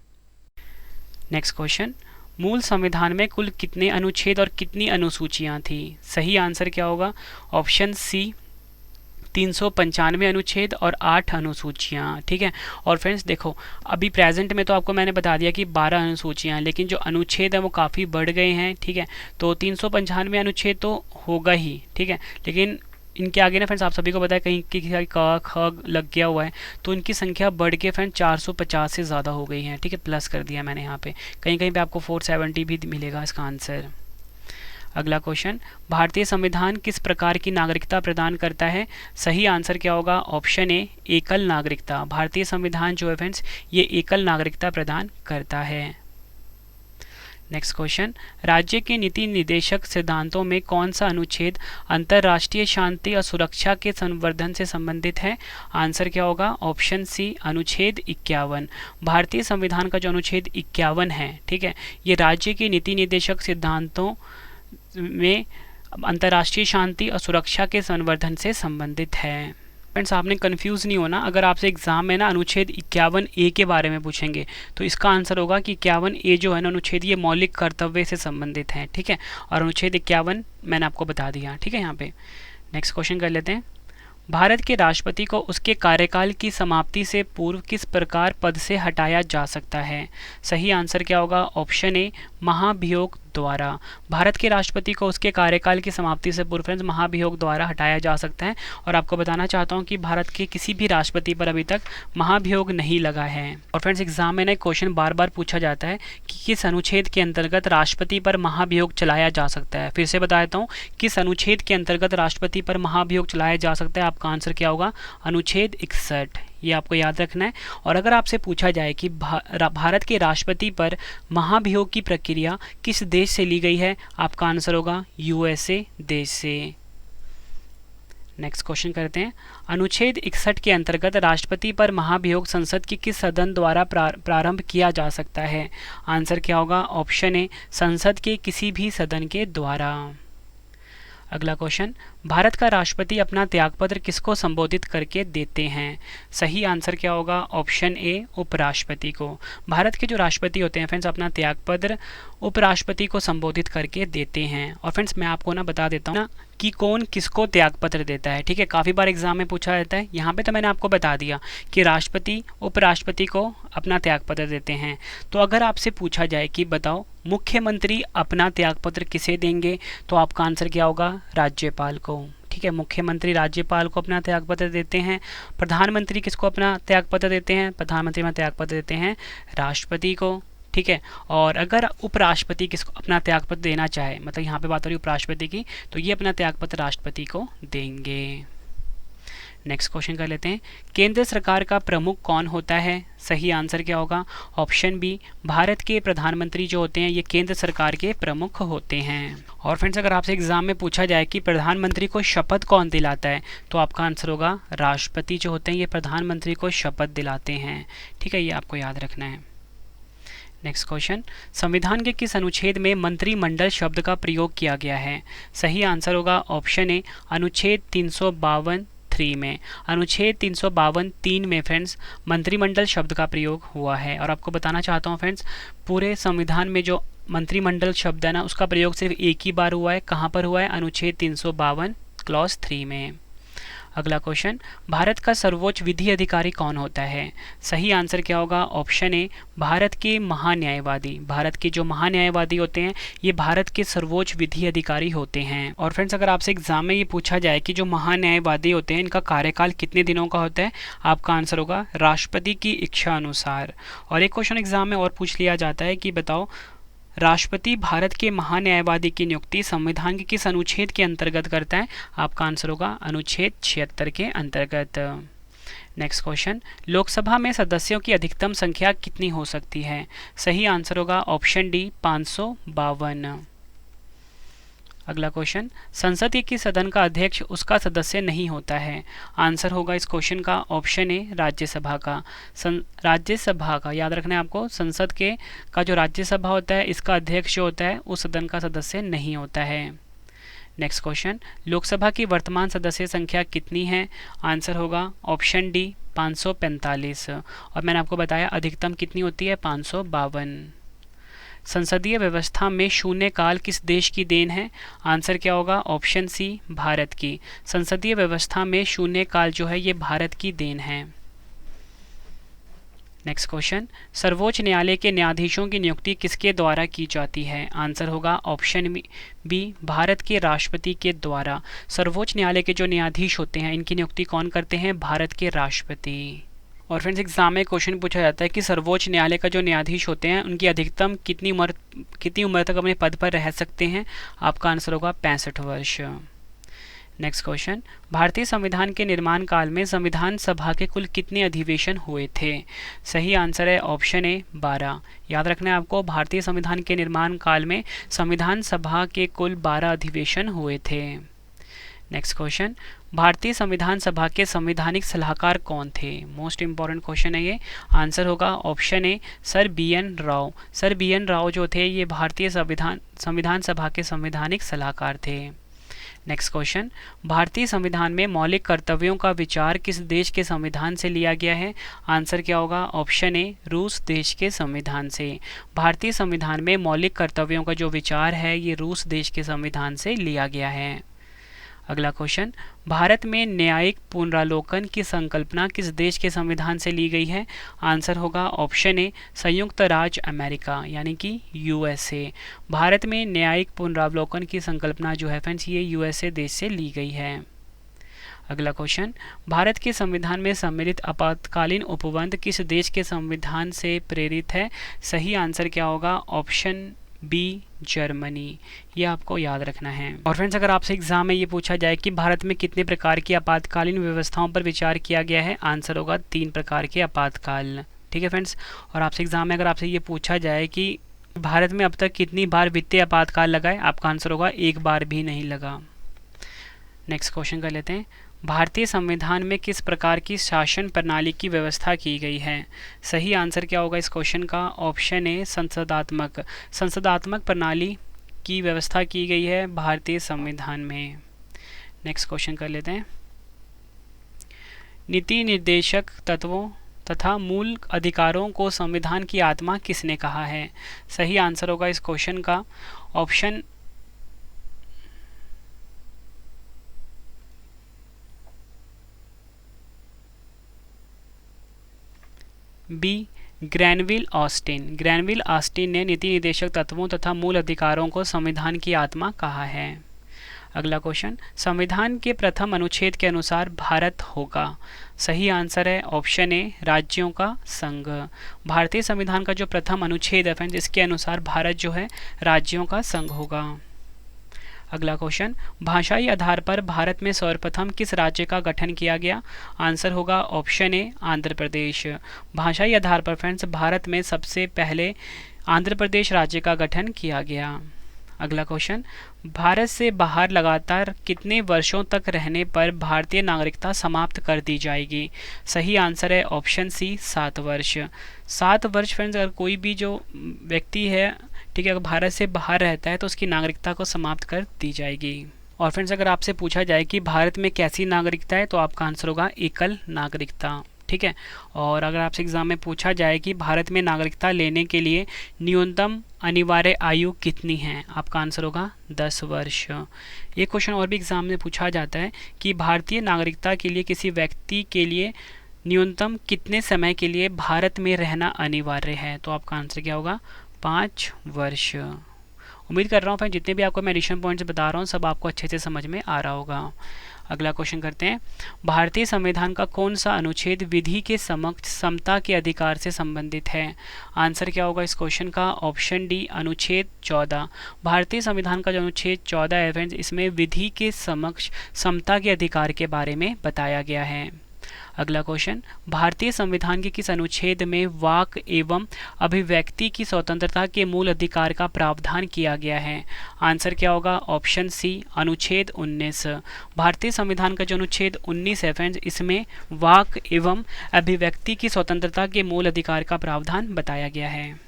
नेक्स्ट क्वेश्चन, मूल संविधान में कुल कितने अनुच्छेद और कितनी अनुसूचियाँ थी? सही आंसर क्या होगा? ऑप्शन सी 395 अनुच्छेद और 8 अनुसूचियाँ। ठीक है, और फ्रेंड्स देखो अभी प्रेजेंट में तो आपको मैंने बता दिया कि 12 अनुसूचियाँ हैं, लेकिन जो अनुच्छेद है वो काफ़ी बढ़ गए हैं। ठीक है, तो 395 अनुच्छेद तो होगा ही। ठीक है, लेकिन इनके आगे ना फ्रेंड्स आप सभी को पता है कहीं किसी का ख लग गया हुआ है, तो इनकी संख्या बढ़ के फ्रेंड्स 450 से ज़्यादा हो गई है। ठीक है, प्लस कर दिया मैंने यहाँ पे, कहीं कहीं पे आपको 470 भी मिलेगा इसका आंसर। अगला क्वेश्चन, भारतीय संविधान किस प्रकार की नागरिकता प्रदान करता है? सही आंसर क्या होगा? ऑप्शन ए एकल नागरिकता। भारतीय संविधान जो है फ्रेंड्स ये एकल नागरिकता प्रदान करता है। नेक्स्ट क्वेश्चन, राज्य के नीति निर्देशक सिद्धांतों में कौन सा अनुच्छेद अंतर्राष्ट्रीय शांति और सुरक्षा के संवर्धन से संबंधित है? आंसर क्या होगा? ऑप्शन सी अनुच्छेद 51। भारतीय संविधान का जो अनुच्छेद 51 है, ठीक है, ये राज्य के नीति निर्देशक सिद्धांतों में अंतर्राष्ट्रीय शांति और सुरक्षा के संवर्धन से संबंधित है। फ्रेंड्स आपने कंफ्यूज नहीं होना, अगर आपसे एग्जाम में ना अनुच्छेद 51A के बारे में पूछेंगे तो इसका आंसर होगा कि 51A जो है ना अनुच्छेद ये मौलिक कर्तव्य से संबंधित है। ठीक है, और अनुच्छेद 51 मैंने आपको बता दिया। ठीक है, यहाँ पे नेक्स्ट क्वेश्चन कर लेते हैं। भारत के राष्ट्रपति को उसके कार्यकाल की समाप्ति से पूर्व किस प्रकार पद से हटाया जा सकता है? सही आंसर क्या होगा? ऑप्शन ए महाभियोग द्वारा। भारत के राष्ट्रपति को उसके कार्यकाल की समाप्ति से पूर्व फ्रेंड्स महाभियोग द्वारा हटाया जा सकता है। और आपको बताना चाहता हूँ कि भारत के किसी भी राष्ट्रपति पर अभी तक महाभियोग नहीं लगा है। और फ्रेंड्स एग्जाम में ना क्वेश्चन बार बार पूछा जाता है कि किस अनुच्छेद के अंतर्गत राष्ट्रपति पर महाभियोग चलाया जा सकता है। फिर से बता देता हूँ, किस अनुच्छेद के अंतर्गत राष्ट्रपति पर महाभियोग चलाया जा सकता है? आपका आंसर क्या होगा? अनुच्छेद 61। ये आपको याद रखना है। और अगर आपसे पूछा जाए कि भारत के राष्ट्रपति पर महाभियोग की प्रक्रिया किस देश से ली गई है? आपका आंसर होगा USA देश से। नेक्स्ट क्वेश्चन करते हैं। अनुच्छेद 61 के अंतर्गत राष्ट्रपति पर महाभियोग संसद के किस सदन द्वारा प्रारंभ किया जा सकता है? आंसर क्या होगा? ऑप्शन ए संसद के किसी भी सदन के द्वारा। अगला क्वेश्चन, भारत का राष्ट्रपति अपना त्यागपत्र किसको संबोधित करके देते हैं? सही आंसर क्या होगा? ऑप्शन ए उपराष्ट्रपति को। भारत के जो राष्ट्रपति होते हैं फ्रेंड्स अपना त्यागपत्र उपराष्ट्रपति को संबोधित करके देते हैं। और फ्रेंड्स मैं आपको ना बता देता हूँ ना कि कौन किसको त्यागपत्र देता है। ठीक है, काफ़ी बार एग्जाम में पूछा जाता है। यहाँ पे तो मैंने आपको बता दिया कि राष्ट्रपति उपराष्ट्रपति को अपना त्यागपत्र देते हैं। तो अगर आपसे पूछा जाए कि बताओ मुख्यमंत्री अपना त्यागपत्र किसे देंगे, तो आपका आंसर क्या होगा? राज्यपाल को। ठीक है, मुख्यमंत्री राज्यपाल को अपना त्यागपत्र देते हैं। प्रधानमंत्री किसको अपना त्यागपत्र देते हैं? प्रधानमंत्री अपना त्यागपत्र देते हैं राष्ट्रपति को। ठीक है, और अगर उपराष्ट्रपति किसको अपना त्यागपत्र देना चाहे, मतलब यहाँ पे बात हो रही उपराष्ट्रपति की, तो ये अपना त्यागपत्र राष्ट्रपति को देंगे। नेक्स्ट क्वेश्चन कर लेते हैं। केंद्र सरकार का प्रमुख कौन होता है? सही आंसर क्या होगा? ऑप्शन बी भारत के प्रधानमंत्री जो होते हैं ये केंद्र सरकार के प्रमुख होते हैं। और फ्रेंड्स अगर आपसे एग्जाम में पूछा जाए कि प्रधानमंत्री को शपथ कौन दिलाता है, तो आपका आंसर होगा राष्ट्रपति जो होते हैं ये प्रधानमंत्री को शपथ दिलाते हैं। ठीक है, ये आपको याद रखना है। नेक्स्ट क्वेश्चन, संविधान के किस अनुच्छेद में मंत्रिमंडल शब्द का प्रयोग किया गया है? सही आंसर होगा ऑप्शन ए अनुच्छेद 352 3 में। अनुच्छेद 352(3) में फ्रेंड्स मंत्रिमंडल शब्द का प्रयोग हुआ है। और आपको बताना चाहता हूँ फ्रेंड्स, पूरे संविधान में जो मंत्रिमंडल शब्द है ना, उसका प्रयोग सिर्फ एक ही बार हुआ है। कहाँ पर हुआ है? अनुच्छेद 352 क्लॉज 3 में। अगला क्वेश्चन, भारत का सर्वोच्च विधि अधिकारी कौन होता है? सही आंसर क्या होगा? ऑप्शन ए, भारत के महान्यायवादी। भारत के जो महान्यायवादी होते हैं ये भारत के सर्वोच्च विधि अधिकारी होते हैं। और फ्रेंड्स, अगर आपसे एग्जाम में ये पूछा जाए कि जो महान्यायवादी होते हैं इनका कार्यकाल कितने दिनों का होता है, आपका आंसर होगा राष्ट्रपति की इच्छा अनुसार। और एक क्वेश्चन एग्जाम में और पूछ लिया जाता है कि बताओ, राष्ट्रपति भारत के महान्यायवादी की नियुक्ति संविधान के किस अनुच्छेद के अंतर्गत करता है? आपका आंसर होगा अनुच्छेद 76 के अंतर्गत। नेक्स्ट क्वेश्चन, लोकसभा में सदस्यों की अधिकतम संख्या कितनी हो सकती है? सही आंसर होगा ऑप्शन डी, 552। अगला क्वेश्चन, संसद के सदन का अध्यक्ष उसका सदस्य नहीं होता है। आंसर होगा इस क्वेश्चन का ऑप्शन ए, राज्यसभा का। राज्यसभा का याद रखना है आपको, संसद के का जो राज्यसभा होता है इसका अध्यक्ष जो होता है उस सदन का सदस्य नहीं होता है। नेक्स्ट क्वेश्चन, लोकसभा की वर्तमान सदस्य संख्या कितनी है? आंसर होगा ऑप्शन डी, 545। और मैंने आपको बताया अधिकतम कितनी होती है? 552। संसदीय व्यवस्था में शून्यकाल किस देश की देन है? आंसर क्या होगा? ऑप्शन सी, भारत की। संसदीय व्यवस्था में शून्यकाल जो है ये भारत की देन है। नेक्स्ट क्वेश्चन, सर्वोच्च न्यायालय के न्यायाधीशों की नियुक्ति किसके द्वारा की जाती है? आंसर होगा ऑप्शन बी, भारत के राष्ट्रपति के द्वारा। सर्वोच्च न्यायालय के जो न्यायाधीश होते हैं इनकी नियुक्ति कौन करते हैं? भारत के राष्ट्रपति। और फ्रेंड्स, एग्जाम में क्वेश्चन पूछा जाता है कि सर्वोच्च न्यायालय का जो न्यायाधीश होते हैं उनकी अधिकतम कितनी उम्र तक अपने पद पर रह सकते हैं? आपका आंसर होगा 65 वर्ष। नेक्स्ट क्वेश्चन, भारतीय संविधान के निर्माण काल में संविधान सभा के कुल कितने अधिवेशन हुए थे? सही आंसर है ऑप्शन ए, 12। याद रखना है आपको, भारतीय संविधान के निर्माण काल में संविधान सभा के कुल 12 अधिवेशन हुए थे। नेक्स्ट क्वेश्चन, भारतीय संविधान सभा के संवैधानिक सलाहकार कौन थे? मोस्ट इंपॉर्टेंट क्वेश्चन है ये। आंसर होगा option A, sir BN Rao. Sir BN Rao जो थे ये भारतीय संविधान सभा के संवैधानिक सलाहकार थे। नेक्स्ट क्वेश्चन, भारतीय संविधान में मौलिक कर्तव्यों का विचार किस देश के संविधान से लिया गया है? आंसर क्या होगा? ऑप्शन ए, रूस देश के संविधान से। भारतीय संविधान में मौलिक कर्तव्यों का जो विचार है ये रूस देश के संविधान से लिया गया है। अगला क्वेश्चन, भारत में न्यायिक पुनरावलोकन की संकल्पना किस देश के संविधान से ली गई है? आंसर होगा ऑप्शन ए, संयुक्त राज्य अमेरिका यानी कि USA। भारत में न्यायिक पुनरावलोकन की संकल्पना जो है फ्रेंड्स ये USA देश से ली गई है। अगला क्वेश्चन, भारत के संविधान में सम्मिलित आपातकालीन उपबंध किस देश के संविधान से प्रेरित है? सही आंसर क्या होगा? Option B, Germany. ये आपको याद रखना है। और फ्रेंड्स, अगर आपसे एग्जाम में ये पूछा जाए कि भारत में कितने प्रकार की आपातकालीन व्यवस्थाओं पर विचार किया गया है? आंसर होगा 3 प्रकार के आपातकाल। ठीक है फ्रेंड्स। और आपसे एग्जाम में अगर आपसे ये पूछा जाए कि भारत में अब तक कितनी बार वित्तीय आपातकाल लगा है? आपका आंसर होगा 1 बार भी नहीं लगा। नेक्स्ट क्वेश्चन कर लेते हैं, भारतीय संविधान में किस प्रकार की शासन प्रणाली की व्यवस्था की गई है? सही आंसर क्या होगा इस क्वेश्चन का? Option A, संसदात्मक। संसदात्मक प्रणाली की व्यवस्था की गई है भारतीय संविधान में। नेक्स्ट क्वेश्चन कर लेते हैं, नीति निर्देशक तत्वों तथा मूल अधिकारों को संविधान की आत्मा किसने कहा है? सही आंसर होगा इस क्वेश्चन का option B, Granville Austin. Granville Austin ने नीति निर्देशक तत्वों तथा मूल अधिकारों को संविधान की आत्मा कहा है। अगला क्वेश्चन, संविधान के प्रथम अनुच्छेद के अनुसार भारत होगा। सही आंसर है ऑप्शन ए, राज्यों का संघ। भारतीय संविधान का जो प्रथम अनुच्छेद है फ्रेंड्स इसके अनुसार भारत जो है राज्यों का संघ होगा। अगला क्वेश्चन, भाषाई आधार पर भारत में सर्वप्रथम किस राज्य का गठन किया गया? आंसर होगा ऑप्शन ए, आंध्र प्रदेश। भाषाई आधार पर फ्रेंड्स भारत में सबसे पहले आंध्र प्रदेश राज्य का गठन किया गया। अगला क्वेश्चन, भारत से बाहर लगातार कितने वर्षों तक रहने पर भारतीय नागरिकता समाप्त कर दी जाएगी? सही आंसर है ऑप्शन सी, 7 वर्ष। 7 वर्ष फ्रेंड्स अगर कोई भी जो व्यक्ति है ठीक है अगर भारत से बाहर रहता है तो उसकी नागरिकता को समाप्त कर दी जाएगी। और फ्रेंड्स अगर आपसे पूछा जाए कि भारत में कैसी नागरिकता है तो आपका आंसर होगा एकल नागरिकता, ठीक है। और अगर आपसे एग्जाम में पूछा जाए कि भारत में नागरिकता लेने के लिए न्यूनतम अनिवार्य आयु कितनी है, आपका आंसर होगा 10 वर्ष। एक क्वेश्चन और भी एग्जाम में पूछा जाता है कि भारतीय नागरिकता के लिए किसी व्यक्ति के लिए न्यूनतम कितने समय के लिए भारत में रहना अनिवार्य है, तो आपका आंसर क्या होगा 5 वर्ष। उम्मीद कर रहा हूँ फ्रेंड जितने भी आपको मैं एडिशन पॉइंट्स बता रहा हूँ सब आपको अच्छे से समझ में आ रहा होगा। अगला क्वेश्चन करते हैं, भारतीय संविधान का कौन सा अनुच्छेद विधि के समक्ष समता के अधिकार से संबंधित है, आंसर क्या होगा इस क्वेश्चन का, ऑप्शन डी अनुच्छेद 14। भारतीय संविधान का जो अनुच्छेद 14 है फ्रेंड्स, इसमें विधि के समक्ष समता के अधिकार के बारे में बताया गया है। अगला क्वेश्चन, भारतीय संविधान के किस अनुच्छेद में वाक एवं अभिव्यक्ति की स्वतंत्रता के मूल अधिकार का प्रावधान किया गया है, आंसर क्या होगा, ऑप्शन सी अनुच्छेद 19। भारतीय संविधान का जो अनुच्छेद 19 है फ्रेंड्स, इसमें वाक एवं अभिव्यक्ति की स्वतंत्रता के मूल अधिकार का प्रावधान बताया गया है।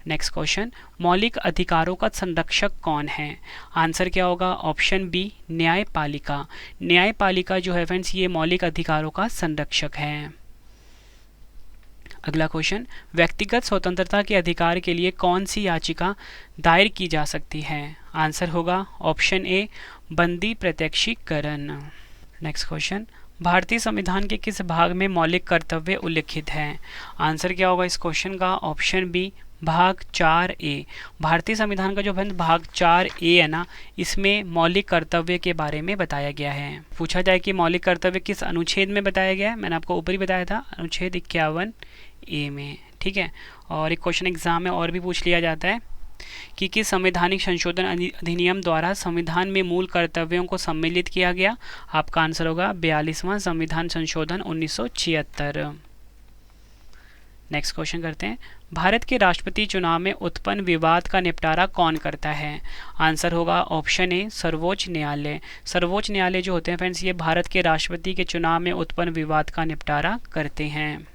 नेक्स्ट क्वेश्चन, मौलिक अधिकारों का संरक्षक कौन है, आंसर क्या होगा, ऑप्शन बी न्यायपालिका। न्यायपालिका जो है फ्रेंड्स ये मौलिक अधिकारों का संरक्षक है। अगला क्वेश्चन, व्यक्तिगत स्वतंत्रता के अधिकार के लिए कौन सी याचिका दायर की जा सकती है, आंसर होगा ऑप्शन ए बंदी प्रत्यक्षीकरण। नेक्स्ट क्वेश्चन, भारतीय संविधान के किस भाग में मौलिक कर्तव्य उल्लिखित है, आंसर क्या होगा इस क्वेश्चन का, ऑप्शन बी भाग 4A। भारतीय संविधान का जो भाग 4A है ना, इसमें मौलिक कर्तव्य के बारे में बताया गया है। पूछा जाए कि मौलिक कर्तव्य किस अनुच्छेद में बताया गया है, मैंने आपको ऊपर ही बताया था अनुच्छेद 51A में, ठीक है। और एक क्वेश्चन एग्जाम में और भी पूछ लिया जाता है कि किस संवैधानिक संशोधन अधिनियम द्वारा संविधान में मूल कर्तव्यों को सम्मिलित किया गया, आपका आंसर होगा 42वां संविधान संशोधन 1976। नेक्स्ट क्वेश्चन करते हैं, भारत के राष्ट्रपति चुनाव में उत्पन्न विवाद का निपटारा कौन करता है, आंसर होगा ऑप्शन ए सर्वोच्च न्यायालय। सर्वोच्च न्यायालय जो होते हैं फ्रेंड्स ये भारत के राष्ट्रपति के चुनाव में उत्पन्न विवाद का निपटारा करते हैं।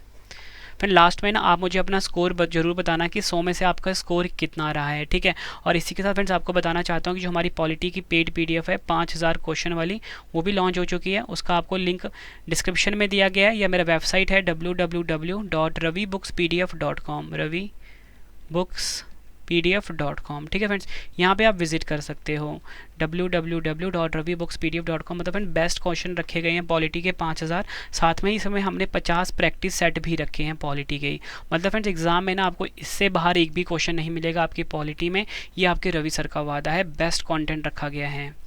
फिर लास्ट में ना आप मुझे अपना स्कोर जरूर बताना कि 100 में से आपका स्कोर कितना रहा है, ठीक है। और इसी के साथ फ्रेंड्स आपको बताना चाहता हूँ कि जो हमारी पॉलिटी की पेड पीडीएफ है 5000 क्वेश्चन वाली, वो भी लॉन्च हो चुकी है। उसका आपको लिंक डिस्क्रिप्शन में दिया गया है या मेरा वेबसाइट है www.ravibooks.pdf.com ravibooks.pdf.com, ठीक है फ्रेंड्स, यहाँ पे आप विजिट कर सकते हो www.ravibooks.pdf.com। मतलब फ्रेंड बेस्ट क्वेश्चन रखे गए हैं पॉलिटी के 5000, साथ में ही समय हमने 50 प्रैक्टिस सेट भी रखे हैं पॉलिटी के ही। मतलब फ्रेंड्स एग्जाम में ना आपको इससे बाहर एक भी क्वेश्चन नहीं मिलेगा आपकी पॉलिटी में, ये आपके रवि सर का वादा है, बेस्ट कंटेंट रखा गया है।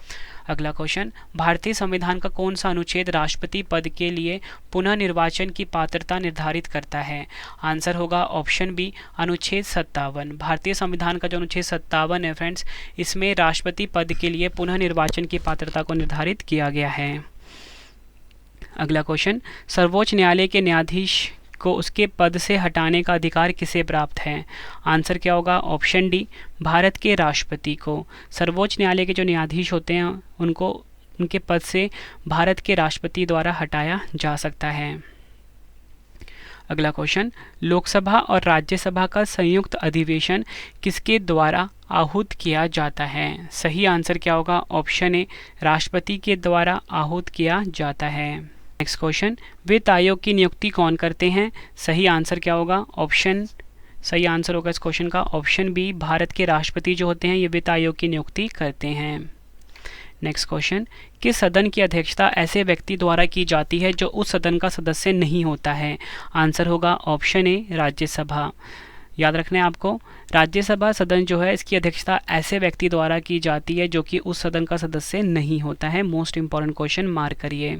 अगला क्वेश्चन, भारतीय संविधान का कौन सा अनुच्छेद राष्ट्रपति पद के लिए पुनः निर्वाचन की पात्रता निर्धारित करता है, आंसर होगा ऑप्शन बी अनुच्छेद 57। भारतीय संविधान का जो अनुच्छेद 57 है फ्रेंड्स, इसमें राष्ट्रपति पद के लिए पुनः निर्वाचन की पात्रता को निर्धारित किया गया है। अगला क्वेश्चन, सर्वोच्च न्यायालय के न्यायाधीश को उसके पद से हटाने का अधिकार किसे प्राप्त है, आंसर क्या होगा, ऑप्शन डी भारत के राष्ट्रपति को। सर्वोच्च न्यायालय के जो न्यायाधीश होते हैं उनको उनके पद से भारत के राष्ट्रपति द्वारा हटाया जा सकता है। अगला क्वेश्चन, लोकसभा और राज्यसभा का संयुक्त अधिवेशन किसके द्वारा आहूत किया जाता है, सही आंसर क्या होगा, ऑप्शन ए राष्ट्रपति के द्वारा आहूत किया जाता है। नेक्स्ट क्वेश्चन, वित्त आयोग की नियुक्ति कौन करते हैं, सही आंसर क्या होगा, सही आंसर होगा इस क्वेश्चन का ऑप्शन बी भारत के राष्ट्रपति जो होते हैं ये वित्त आयोग की नियुक्ति करते हैं। नेक्स्ट क्वेश्चन, किस सदन की अध्यक्षता ऐसे व्यक्ति द्वारा की जाती है जो उस सदन का सदस्य नहीं होता है, आंसर होगा ऑप्शन ए राज्यसभा। याद रखना है आपको, राज्यसभा सदन जो है इसकी अध्यक्षता ऐसे व्यक्ति द्वारा की जाती है जो कि उस सदन का सदस्य नहीं होता है। मोस्ट इंपॉर्टेंट क्वेश्चन मार्क करिए।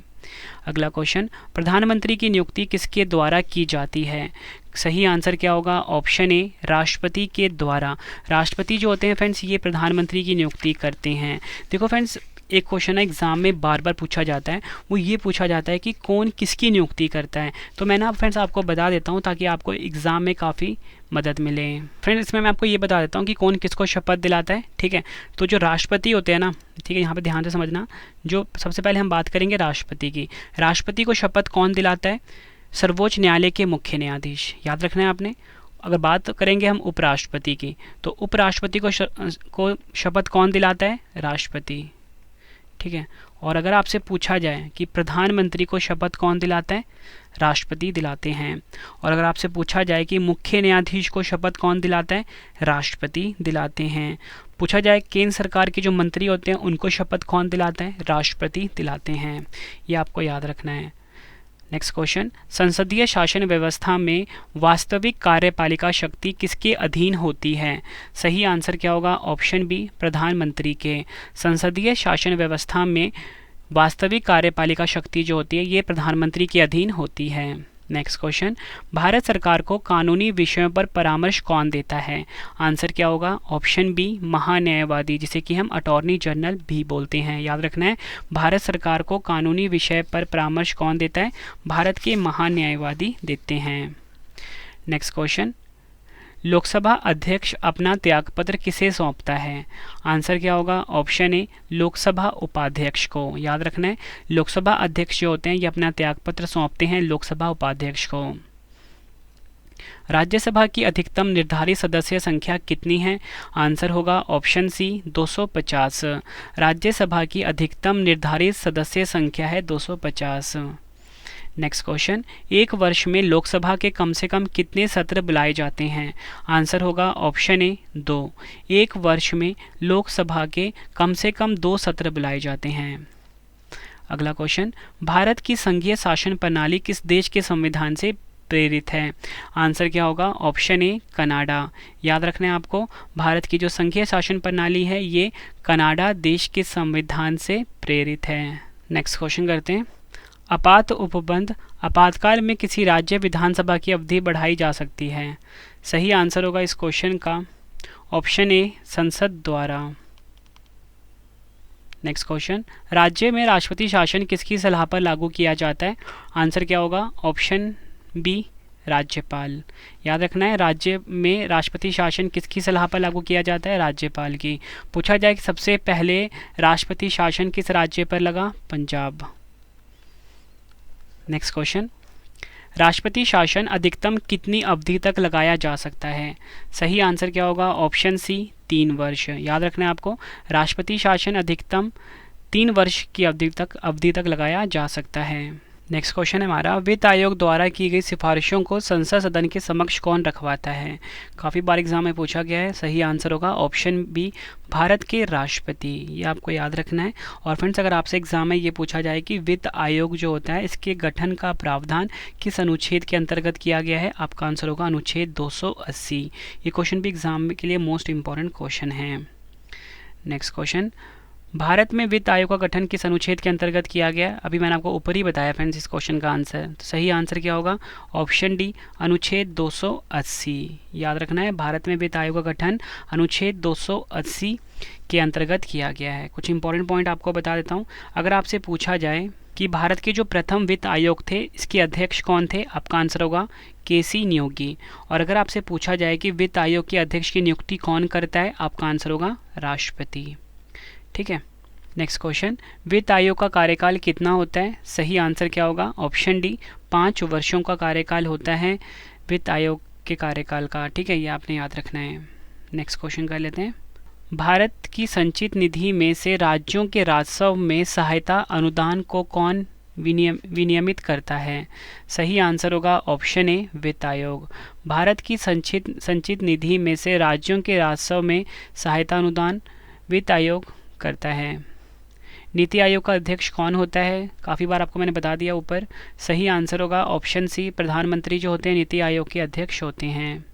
अगला क्वेश्चन, प्रधानमंत्री की नियुक्ति किसके द्वारा की जाती है, सही आंसर क्या होगा, ऑप्शन ए राष्ट्रपति के द्वारा। राष्ट्रपति जो होते हैं फ्रेंड्स ये प्रधानमंत्री की नियुक्ति करते हैं। देखो फ्रेंड्स एक क्वेश्चन है एग्जाम में बार बार पूछा जाता है, वो ये पूछा जाता है कि कौन किसकी नियुक्ति करता है, तो मैं ना फ्रेंड्स आपको बता देता हूँ ताकि आपको एग्जाम में काफ़ी मदद मिले। फ्रेंड्स इसमें मैं आपको ये बता देता हूँ कि कौन किसको शपथ दिलाता है, ठीक है। तो जो राष्ट्रपति होते हैं ना, ठीक है, यहाँ पे ध्यान से समझना, जो सबसे पहले हम बात करेंगे राष्ट्रपति की। राष्ट्रपति को शपथ कौन दिलाता है, सर्वोच्च न्यायालय के मुख्य न्यायाधीश, याद रखना है आपने। अगर बात करेंगे हम उपराष्ट्रपति की, तो उपराष्ट्रपति को शपथ कौन दिलाता है, राष्ट्रपति, ठीक है। और अगर आपसे पूछा जाए कि प्रधानमंत्री को शपथ कौन दिलाता है, राष्ट्रपति दिलाते हैं। और अगर आपसे पूछा जाए कि मुख्य न्यायाधीश को शपथ कौन दिलाता है, राष्ट्रपति दिलाते हैं। पूछा जाए केंद्र सरकार के जो मंत्री होते हैं उनको शपथ कौन दिलाता है, राष्ट्रपति दिलाते हैं। ये आपको याद रखना है। नेक्स्ट क्वेश्चन, संसदीय शासन व्यवस्था में वास्तविक कार्यपालिका शक्ति किसके अधीन होती है? सही आंसर क्या होगा? ऑप्शन बी, प्रधानमंत्री के। संसदीय शासन व्यवस्था में वास्तविक कार्यपालिका शक्ति जो होती है ये प्रधानमंत्री के अधीन होती है। नेक्स्ट क्वेश्चन, भारत सरकार को कानूनी विषयों पर परामर्श कौन देता है? आंसर क्या होगा? ऑप्शन बी, महान्यायवादी, जिसे कि हम अटॉर्नी जनरल भी बोलते हैं। याद रखना है, भारत सरकार को कानूनी विषय पर परामर्श कौन देता है? भारत के महान्यायवादी देते हैं। नेक्स्ट क्वेश्चन, लोकसभा अध्यक्ष अपना त्यागपत्र किसे सौंपता है? आंसर क्या होगा? ऑप्शन ए, लोकसभा उपाध्यक्ष को। याद रखना है, लोकसभा अध्यक्ष जो होते हैं ये अपना त्यागपत्र सौंपते हैं लोकसभा उपाध्यक्ष को। राज्यसभा की अधिकतम निर्धारित सदस्य संख्या कितनी है? आंसर होगा ऑप्शन सी, 250। राज्यसभा की अधिकतम निर्धारित सदस्य संख्या है 250। नेक्स्ट क्वेश्चन, एक वर्ष में लोकसभा के कम से कम कितने सत्र बुलाए जाते हैं? आंसर होगा ऑप्शन ए, 2। एक वर्ष में लोकसभा के कम से कम 2 सत्र बुलाए जाते हैं। अगला क्वेश्चन, भारत की संघीय शासन प्रणाली किस देश के संविधान से प्रेरित है? आंसर क्या होगा? Option A, Canada. याद रखना है आपको, भारत की जो संघीय शासन प्रणाली है ये कनाडा देश के संविधान से प्रेरित है। नेक्स्ट क्वेश्चन करते हैं, आपात उपबंध, आपातकाल में किसी राज्य विधानसभा की अवधि बढ़ाई जा सकती है। सही आंसर होगा इस क्वेश्चन का ऑप्शन ए, संसद द्वारा। नेक्स्ट क्वेश्चन, राज्य में राष्ट्रपति शासन किसकी सलाह पर लागू किया जाता है? आंसर क्या होगा? ऑप्शन बी, राज्यपाल। याद रखना है, राज्य में राष्ट्रपति शासन किसकी सलाह पर लागू किया जाता है? राज्यपाल की। पूछा जाए कि सबसे पहले राष्ट्रपति शासन किस राज्य पर लगा? पंजाब। नेक्स्ट क्वेश्चन, राष्ट्रपति शासन अधिकतम कितनी अवधि तक लगाया जा सकता है? सही आंसर क्या होगा? ऑप्शन सी, 3 वर्ष। याद रखना है आपको, राष्ट्रपति शासन अधिकतम 3 वर्ष की अवधि तक लगाया जा सकता है। नेक्स्ट क्वेश्चन है हमारा, वित्त आयोग द्वारा की गई सिफारिशों को संसद सदन के समक्ष कौन रखवाता है? काफ़ी बार एग्जाम में पूछा गया है। सही आंसर होगा ऑप्शन बी, भारत के राष्ट्रपति। ये आपको याद रखना है। और फ्रेंड्स, अगर आपसे एग्जाम में ये पूछा जाए कि वित्त आयोग जो होता है इसके गठन का प्रावधान किस अनुच्छेद के अंतर्गत किया गया है? आपका आंसर होगा अनुच्छेद 280। ये क्वेश्चन भी एग्जाम के लिए मोस्ट इंपॉर्टेंट क्वेश्चन है। नेक्स्ट क्वेश्चन, भारत में वित्त आयोग का गठन किस अनुच्छेद के अंतर्गत किया गया? अभी मैंने आपको ऊपर ही बताया फ्रेंड्स इस क्वेश्चन का आंसर। तो सही आंसर क्या होगा? ऑप्शन डी, अनुच्छेद 280। याद रखना है, भारत में वित्त आयोग का गठन अनुच्छेद 280 के अंतर्गत किया गया है। कुछ इंपॉर्टेंट पॉइंट आपको बता देता हूँ। अगर आपसे पूछा जाए कि भारत के जो प्रथम वित्त आयोग थे इसके अध्यक्ष कौन थे? आपका आंसर होगा केसी नियोगी। और अगर आपसे पूछा जाए कि वित्त आयोग के अध्यक्ष की नियुक्ति कौन करता है? आपका आंसर होगा राष्ट्रपति। ठीक है। नेक्स्ट क्वेश्चन, वित्त आयोग का कार्यकाल कितना होता है? सही आंसर क्या होगा? ऑप्शन डी, 5 वर्षों का कार्यकाल होता है वित्त आयोग के कार्यकाल का। ठीक है, ये आपने याद रखना है। नेक्स्ट क्वेश्चन कर लेते हैं, भारत की संचित निधि में से राज्यों के राजस्व में सहायता अनुदान को कौन विनियमित करता है? सही आंसर होगा ऑप्शन ए, वित्त आयोग। भारत की संचित निधि में से राज्यों के राजस्व में सहायता अनुदान वित्त आयोग करता है। नीति आयोग का अध्यक्ष कौन होता है? काफ़ी बार आपको मैंने बता दिया ऊपर। सही आंसर होगा ऑप्शन सी, प्रधानमंत्री जो होते हैं नीति आयोग के अध्यक्ष होते हैं।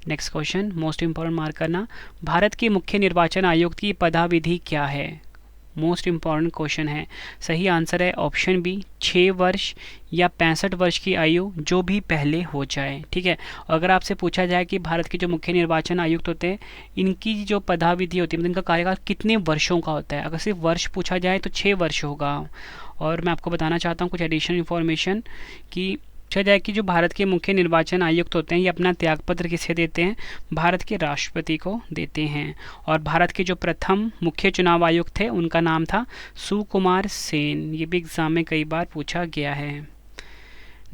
Next question, most important mark करना, भारत के मुख्य निर्वाचन आयुक्त की पदाविधि क्या है? मोस्ट इंपॉर्टेंट क्वेश्चन है। सही आंसर है ऑप्शन बी, 6 वर्ष या 65 वर्ष की आयु जो भी पहले हो जाए। ठीक है। अगर आपसे पूछा जाए कि भारत के जो मुख्य निर्वाचन आयुक्त होते हैं इनकी जो पदाविधि होती है मतलब इनका कार्यकाल कितने वर्षों का होता है, अगर सिर्फ वर्ष पूछा जाए तो 6 वर्ष होगा। और मैं आपको बताना चाहता हूँ कुछ एडिशनल इन्फॉर्मेशन कि पूछा जाए कि जो भारत के मुख्य निर्वाचन आयुक्त होते हैं ये अपना त्यागपत्र किसे देते हैं? भारत के राष्ट्रपति को देते हैं। और भारत के जो प्रथम मुख्य चुनाव आयुक्त थे उनका नाम था सुकुमार सेन। ये भी एग्जाम में कई बार पूछा गया है।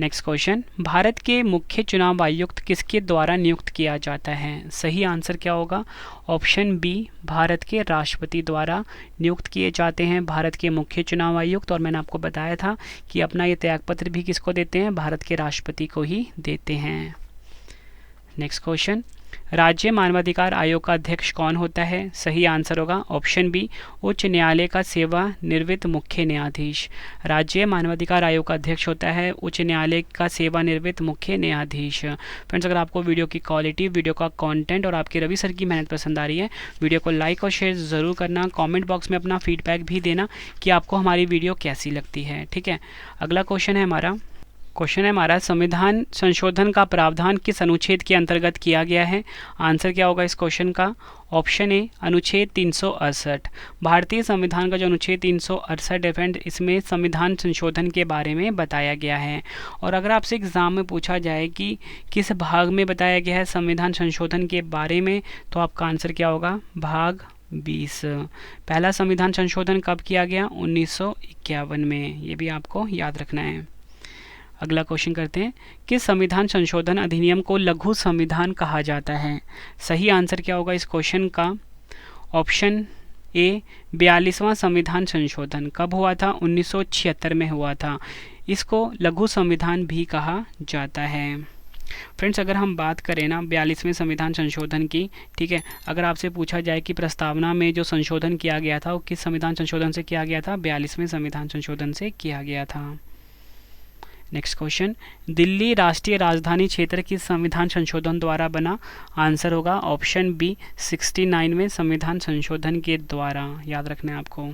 नेक्स्ट क्वेश्चन, भारत के मुख्य चुनाव आयुक्त किसके द्वारा नियुक्त किया जाता है? सही आंसर क्या होगा? ऑप्शन बी, भारत के राष्ट्रपति द्वारा नियुक्त किए जाते हैं भारत के मुख्य चुनाव आयुक्त। और मैंने आपको बताया था कि अपना ये त्यागपत्र भी किसको देते हैं? भारत के राष्ट्रपति को ही देते हैं। नेक्स्ट क्वेश्चन, राज्य मानवाधिकार आयोग का अध्यक्ष कौन होता है? सही आंसर होगा ऑप्शन बी, उच्च न्यायालय का सेवानिवृत्त मुख्य न्यायाधीश। राज्य मानवाधिकार आयोग का अध्यक्ष होता है उच्च न्यायालय का सेवानिवृत्त मुख्य न्यायाधीश। फ्रेंड्स, अगर आपको वीडियो की क्वालिटी, वीडियो का कंटेंट और आपके रवि सर की मेहनत पसंद आ रही है, वीडियो को लाइक और शेयर ज़रूर करना। कॉमेंट बॉक्स में अपना फीडबैक भी देना कि आपको हमारी वीडियो कैसी लगती है। ठीक है, अगला क्वेश्चन है हमारा संविधान संशोधन का प्रावधान किस अनुच्छेद के अंतर्गत किया गया है? आंसर क्या होगा इस क्वेश्चन का? ऑप्शन ए, अनुच्छेद 368। भारतीय संविधान का जो अनुच्छेद 368 है फ्रेंड, इसमें संविधान संशोधन के बारे में बताया गया है। और अगर आपसे एग्जाम में पूछा जाए कि किस भाग में बताया गया है संविधान संशोधन के बारे में, तो आपका आंसर क्या होगा? भाग 20। पहला संविधान संशोधन कब किया गया? 1951 में। ये भी आपको याद रखना है। अगला क्वेश्चन करते हैं, किस संविधान संशोधन अधिनियम को लघु संविधान कहा जाता है? सही आंसर क्या होगा इस क्वेश्चन का? ऑप्शन ए, 42वां संविधान संशोधन कब हुआ था? 1976 में हुआ था। इसको लघु संविधान भी कहा जाता है। फ्रेंड्स, अगर हम बात करें ना 42वें संविधान संशोधन की, ठीक है, अगर आपसे पूछा जाए कि प्रस्तावना में जो संशोधन किया गया था वो किस संविधान संशोधन से किया गया था? 42वें संविधान संशोधन से किया गया था। नेक्स्ट क्वेश्चन, दिल्ली राष्ट्रीय राजधानी क्षेत्र किस संविधान संशोधन द्वारा बना? आंसर होगा ऑप्शन बी, 69वें संविधान संशोधन के द्वारा। याद रखना है आपको।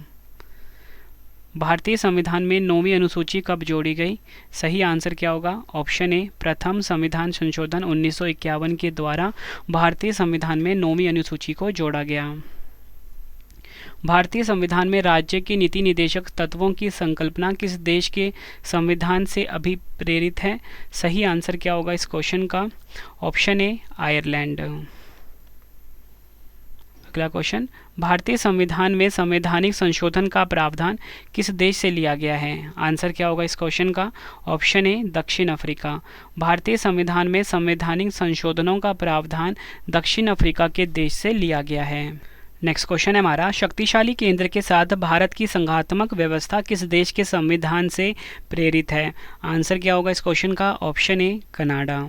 भारतीय संविधान में 9वीं अनुसूची कब जोड़ी गई? सही आंसर क्या होगा? ऑप्शन ए, प्रथम संविधान संशोधन 1951 के द्वारा भारतीय संविधान में 9वीं अनुसूची को जोड़ा गया। भारतीय संविधान में राज्य के नीति निदेशक तत्वों की संकल्पना किस देश के संविधान से अभिप्रेरित है? सही आंसर क्या होगा इस क्वेश्चन का? Option A, Ireland. अगला क्वेश्चन, भारतीय संविधान में संवैधानिक संशोधन का प्रावधान किस देश से लिया गया है? आंसर क्या होगा इस क्वेश्चन का? ऑप्शन ए, दक्षिण अफ्रीका। भारतीय संविधान में संवैधानिक संशोधनों का प्रावधान दक्षिण अफ्रीका के देश से लिया गया है। नेक्स्ट क्वेश्चन है हमारा, शक्तिशाली केंद्र के साथ भारत की संघात्मक व्यवस्था किस देश के संविधान से प्रेरित है? आंसर क्या होगा इस क्वेश्चन का? Option A, Canada.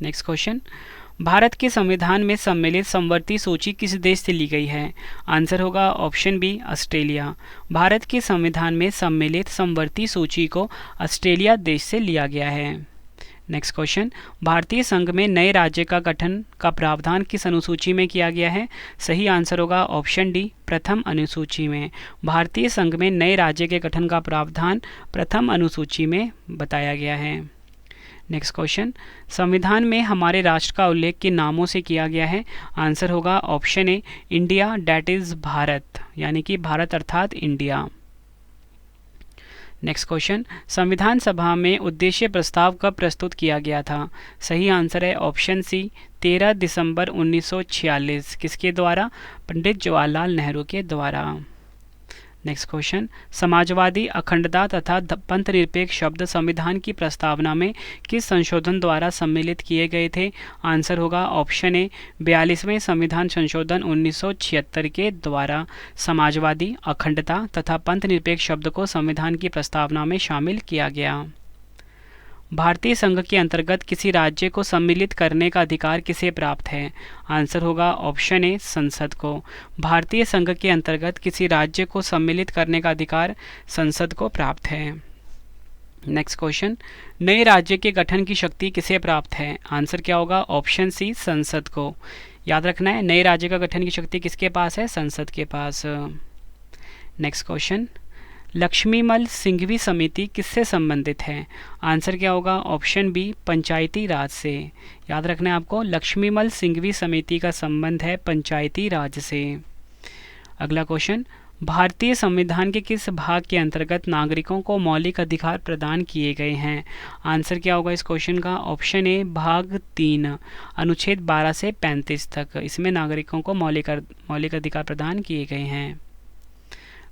Next question, Bharat के संविधान में सम्मिलित समवर्ती सूची किस देश से ली गई है? आंसर होगा ऑप्शन बी, ऑस्ट्रेलिया। भारत के संविधान में सम्मिलित समवर्ती सूची को ऑस्ट्रेलिया देश से लिया गया है। नेक्स्ट क्वेश्चन, भारतीय संघ में नए राज्य का गठन का प्रावधान किस अनुसूची में किया गया है? सही आंसर होगा ऑप्शन डी, प्रथम अनुसूची में। भारतीय संघ में नए राज्य के गठन का प्रावधान प्रथम अनुसूची में बताया गया है। नेक्स्ट क्वेश्चन, संविधान में हमारे राष्ट्र का उल्लेख किन नामों से किया गया है? आंसर होगा option A, India that is Bharat, यानी कि भारत अर्थात इंडिया। नेक्स्ट क्वेश्चन, संविधान सभा में उद्देश्य प्रस्ताव कब प्रस्तुत किया गया था? सही आंसर है ऑप्शन सी, 13 दिसंबर 1946। किसके द्वारा? पंडित जवाहरलाल नेहरू के द्वारा। नेक्स्ट क्वेश्चन, समाजवादी, अखंडता तथा पंथ निरपेक्ष शब्द संविधान की प्रस्तावना में किस संशोधन द्वारा सम्मिलित किए गए थे? आंसर होगा ऑप्शन ए, 42वें संविधान संशोधन 1976 के द्वारा समाजवादी, अखंडता तथा पंथ निरपेक्ष शब्द को संविधान की प्रस्तावना में शामिल किया गया। भारतीय संघ के अंतर्गत किसी राज्य को सम्मिलित करने का अधिकार किसे प्राप्त है? आंसर होगा ऑप्शन ए, संसद को। भारतीय संघ के अंतर्गत किसी राज्य को सम्मिलित करने का अधिकार संसद को प्राप्त है। नेक्स्ट क्वेश्चन, नए राज्य के गठन की शक्ति किसे प्राप्त है? आंसर क्या होगा? ऑप्शन सी, संसद को। याद रखना है, नए राज्य का गठन की शक्ति किसके पास है? संसद के पास। नेक्स्ट क्वेश्चन, लक्ष्मीमल सिंघवी समिति किससे संबंधित है? आंसर क्या होगा? ऑप्शन बी, पंचायती राज से। याद रखना है आपको, लक्ष्मीमल सिंघवी समिति का संबंध है पंचायती राज से। अगला क्वेश्चन, भारतीय संविधान के किस भाग के अंतर्गत नागरिकों को मौलिक अधिकार प्रदान किए गए हैं? आंसर क्या होगा इस क्वेश्चन का? ऑप्शन ए, भाग 3, अनुच्छेद 12 से 35 तक। इसमें नागरिकों को मौलिक अधिकार प्रदान किए गए हैं।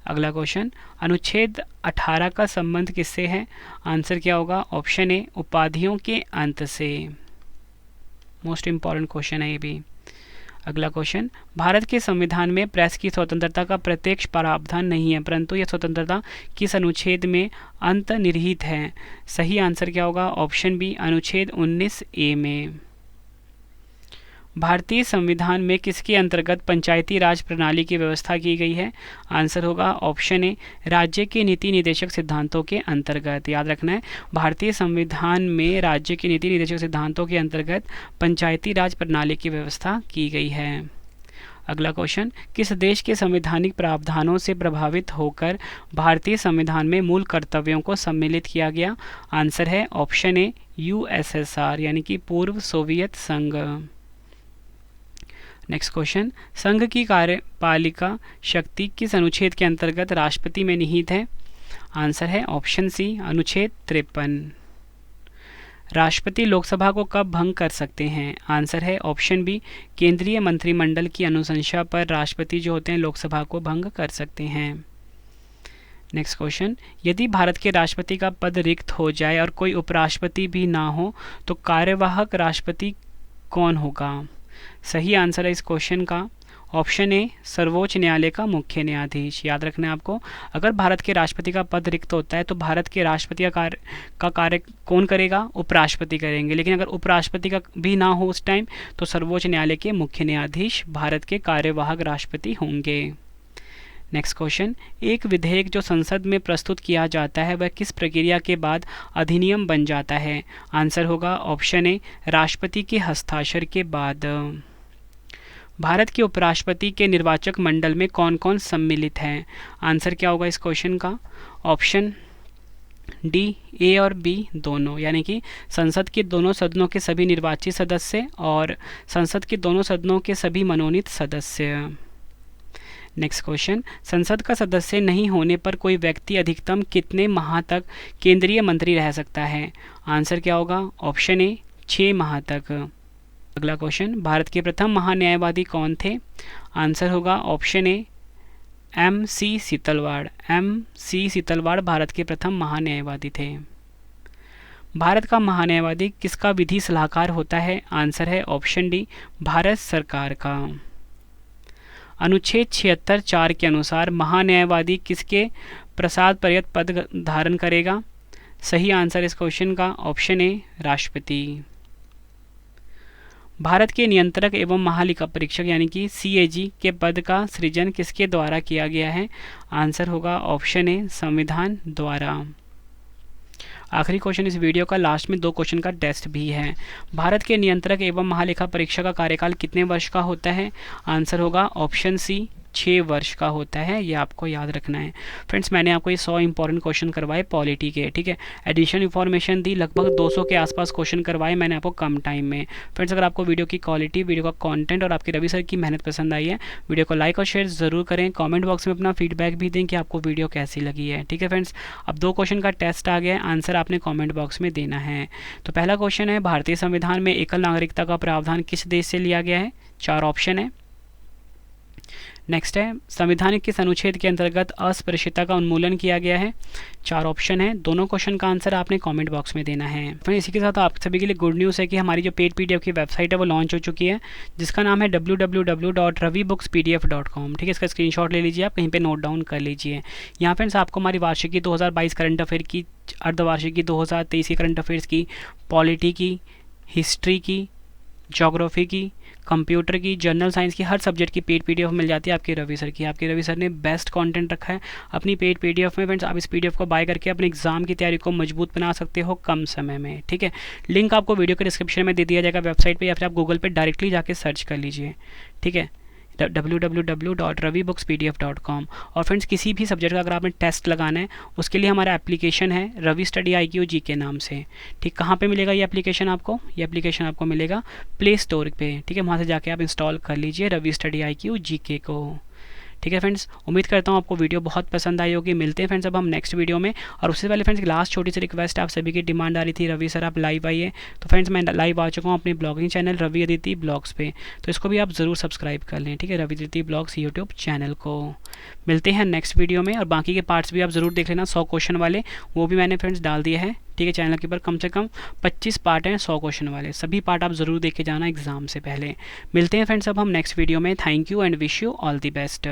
अगला क्वेश्चन, अनुच्छेद 18 का संबंध किससे है? आंसर क्या होगा? ऑप्शन ए उपाधियों के अंत से। मोस्ट इंपॉर्टेंट क्वेश्चन है ये भी। अगला क्वेश्चन, भारत के संविधान में प्रेस की स्वतंत्रता का प्रत्यक्ष प्रावधान नहीं है, परंतु यह स्वतंत्रता किस अनुच्छेद में अंतर्निहित है? सही आंसर क्या होगा? ऑप्शन बी अनुच्छेद 19A में। भारतीय संविधान में किसके अंतर्गत पंचायती राज प्रणाली की व्यवस्था की गई है? आंसर होगा ऑप्शन ए राज्य के नीति निर्देशक सिद्धांतों के अंतर्गत। याद रखना है, भारतीय संविधान में राज्य के नीति निर्देशक सिद्धांतों के अंतर्गत पंचायती राज प्रणाली की व्यवस्था की गई है। अगला क्वेश्चन, किस देश के संवैधानिक प्रावधानों से प्रभावित होकर भारतीय संविधान में मूल कर्तव्यों को सम्मिलित किया गया? आंसर है ऑप्शन ए USSR यानी कि पूर्व सोवियत संघ। नेक्स्ट क्वेश्चन, संघ की कार्यपालिका शक्ति किस अनुच्छेद के अंतर्गत राष्ट्रपति में निहित है? आंसर है ऑप्शन सी अनुच्छेद 53। राष्ट्रपति लोकसभा को कब भंग कर सकते हैं? आंसर है ऑप्शन बी केंद्रीय मंत्रिमंडल की अनुशंसा पर राष्ट्रपति जो होते हैं लोकसभा को भंग कर सकते हैं। नेक्स्ट क्वेश्चन, यदि भारत के राष्ट्रपति का पद रिक्त हो जाए और कोई उपराष्ट्रपति भी ना हो तो कार्यवाहक राष्ट्रपति कौन होगा? सही आंसर है इस क्वेश्चन का ऑप्शन ए सर्वोच्च न्यायालय का मुख्य न्यायाधीश। याद रखना है आपको, अगर भारत के राष्ट्रपति का पद रिक्त होता है तो भारत के राष्ट्रपति का कार्य कौन करेगा? उपराष्ट्रपति करेंगे। लेकिन अगर उपराष्ट्रपति का भी ना हो उस टाइम तो सर्वोच्च न्यायालय के मुख्य न्यायाधीश भारत के कार्यवाहक राष्ट्रपति होंगे। नेक्स्ट क्वेश्चन, एक विधेयक जो संसद में प्रस्तुत किया जाता है वह किस प्रक्रिया के बाद अधिनियम बन जाता है? आंसर होगा ऑप्शन ए राष्ट्रपति के हस्ताक्षर के बाद। भारत के उपराष्ट्रपति के निर्वाचक मंडल में कौन कौन सम्मिलित हैं? आंसर क्या होगा इस क्वेश्चन का? ऑप्शन डी ए और बी दोनों, यानी कि संसद के दोनों सदनों के सभी निर्वाचित सदस्य और संसद के दोनों सदनों के सभी मनोनीत सदस्य। नेक्स्ट क्वेश्चन, संसद का सदस्य नहीं होने पर कोई व्यक्ति अधिकतम कितने माह तक केंद्रीय मंत्री रह सकता है? आंसर क्या होगा? ऑप्शन ए 6 माह तक। अगला क्वेश्चन, भारत के प्रथम महान्यायवादी कौन थे? आंसर होगा option A MC Setalvad. MC Setalvad Bharat के प्रथम महान्यायवादी थे। भारत का महान्यायवादी किसका विधि सलाहकार होता है? आंसर है ऑप्शन डी भारत सरकार का। अनुच्छेद 76(4) के अनुसार महान्यायवादी किसके प्रसाद पर्यंत पद धारण करेगा? सही आंसर इस क्वेश्चन का ऑप्शन ए राष्ट्रपति। भारत के नियंत्रक एवं महालेखा परीक्षक यानी कि CAG के पद का सृजन किसके द्वारा किया गया है? आंसर होगा ऑप्शन ए संविधान द्वारा। आखिरी क्वेश्चन इस वीडियो का, लास्ट में 2 क्वेश्चन का टेस्ट भी है। भारत के नियंत्रक एवं महालेखा परीक्षक का कार्यकाल कितने वर्ष का होता है? आंसर होगा ऑप्शन सी 6 वर्ष का होता है। ये आपको याद रखना है। फ्रेंड्स, मैंने आपको ये 100 इंपॉर्टेंट क्वेश्चन करवाए पॉलिटी के, ठीक है। एडिशनल इन्फॉर्मेशन दी, लगभग 200 के आसपास क्वेश्चन करवाए मैंने आपको कम टाइम में। फ्रेंड्स, अगर आपको वीडियो की क्वालिटी, वीडियो का कंटेंट और आपके रवि सर की मेहनत पसंद आई है, वीडियो को लाइक और शेयर ज़रूर करें। कॉमेंट बॉक्स में अपना फीडबैक भी दें कि आपको वीडियो कैसी लगी है, ठीक है फ्रेंड्स। अब 2 क्वेश्चन का टेस्ट आ गया है, आंसर आपने कॉमेंट बॉक्स में देना है। तो पहला क्वेश्चन है, भारतीय संविधान में एकल नागरिकता का प्रावधान किस देश से लिया गया है? 4 ऑप्शन है। नेक्स्ट है, संविधान किस अनुच्छेद के अंतर्गत अस्पृश्यता का उन्मूलन किया गया है? 4 ऑप्शन है। दोनों क्वेश्चन का आंसर आपने कमेंट बॉक्स में देना है। फिर इसी के साथ आप सभी के लिए गुड न्यूज़ है कि हमारी जो पेड PDF की वेबसाइट है वो लॉन्च हो चुकी है, जिसका नाम है www.ravibookspdf.com। ठीक है, इसका स्क्रीनशॉट ले लीजिए, आप कहीं पे नोट डाउन कर लीजिए। यहाँ फ्रेंड्स आपको हमारी वार्षिकी 2022 करंट अफेयर की, अर्धवार्षिकी 2023 की करंट अफेयर्स की, पॉलिटी की, हिस्ट्री की, ज्योग्राफी की, कंप्यूटर की, जनरल साइंस की, हर सब्जेक्ट की पेड PDF मिल जाती है आपके रवि सर की। आपके रवि सर ने बेस्ट कंटेंट रखा है अपनी पेड PDF में। फ्रेंड्स, आप इस PDF को बाय करके अपने एग्जाम की तैयारी को मजबूत बना सकते हो कम समय में, ठीक है। लिंक आपको वीडियो के डिस्क्रिप्शन में दे दिया जाएगा वेबसाइट पे, या फिर आप गूगल पे डायरेक्टली जाके सर्च कर लीजिए, ठीक है, www.ravibookspdf.com। और फ्रेंड्स, किसी भी सब्जेक्ट का अगर आपने टेस्ट लगाना है उसके लिए हमारा एप्लीकेशन है रवि स्टडी IQ जी के नाम से, ठीक। कहाँ पे मिलेगा ये एप्लीकेशन आपको? ये एप्लीकेशन आपको मिलेगा प्ले स्टोर पे, ठीक है। वहाँ से जाके आप इंस्टॉल कर लीजिए रवि स्टडी IQ GK को, ठीक है फ्रेंड्स, उम्मीद करता हूँ आपको वीडियो बहुत पसंद आई होगी। मिलते हैं फ्रेंड्स अब हम नेक्स्ट वीडियो में। और उससे पहले फ्रेंड्स लास्ट छोटी सी रिक्वेस्ट, आप सभी की डिमांड आ रही थी रवि सर आप लाइव आइए, तो फ्रेंड्स मैं लाइव आ चुका हूँ अपनी blogging channel Ravi Aditi blogs पे, तो इसको भी आप ज़रूर सब्सक्राइब कर लें, ठीक है, Ravi Aditi blogs YouTube channel को। मिलते हैं नेक्स्ट वीडियो में, और बाकी के पार्ट्स भी आप ज़रूर देख लेना, 100 क्वेश्चन वाले वो भी मैंने फ्रेंड्स डाल दिया है, ठीक है, चैनल के ऊपर कम से कम 25 पार्ट हैं 100 क्वेश्चन वाले, सभी पार्ट आप ज़रूर देख के जाना एग्जाम से पहले। मिलते हैं फ्रेंड्स अब हम नेक्स्ट वीडियो में। Thank you and wish you all the best.